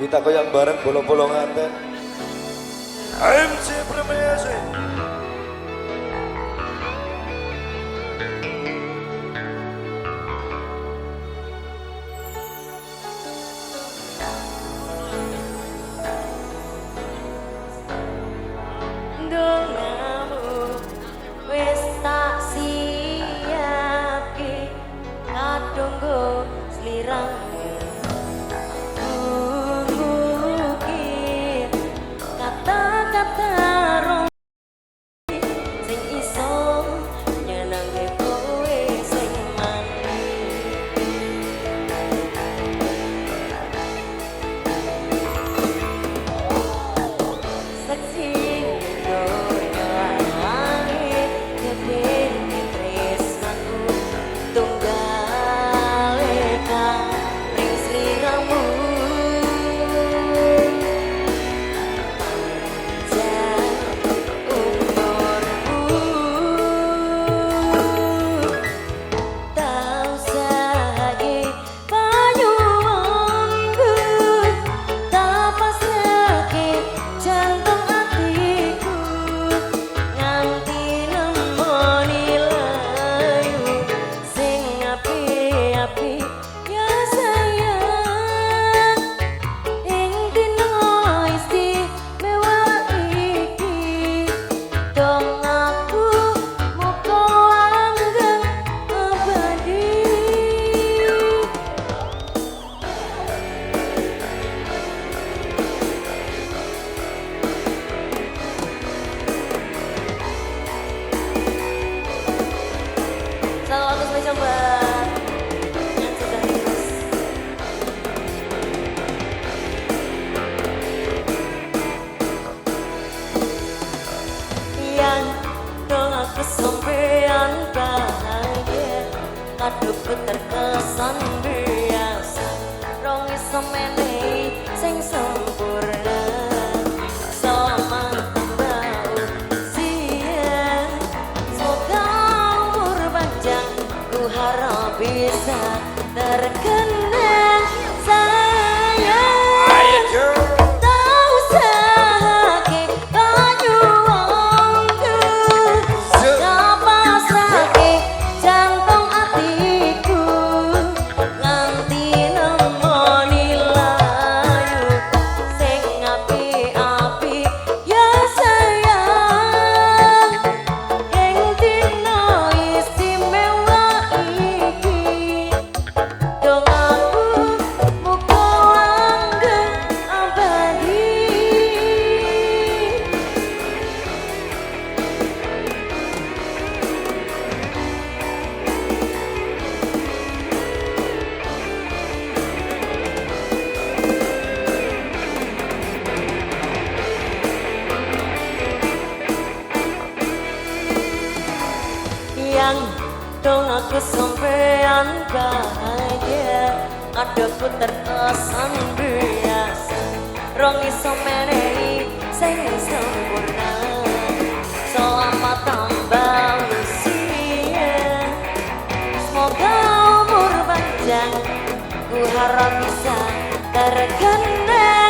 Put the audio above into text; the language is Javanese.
Kita goyang bareng bolong-bolong nganten. MC Premiasi. Dongamu wis tak siapke kadung go sliramu mungkin kata-kata rong sing iso nyenengke kowe sing manis seksi kesampean bahagia kadukku terkesan biasa rong iso menehi sing sempurna selamat tambah usia semoga umur panjang ku harap bisa terkenang sayang dong aku sampean bahagia adukku terkesan biasa rong iso menehi sing sempurna selamat tambah usia semoga umur panjang ku harap bisa terkenal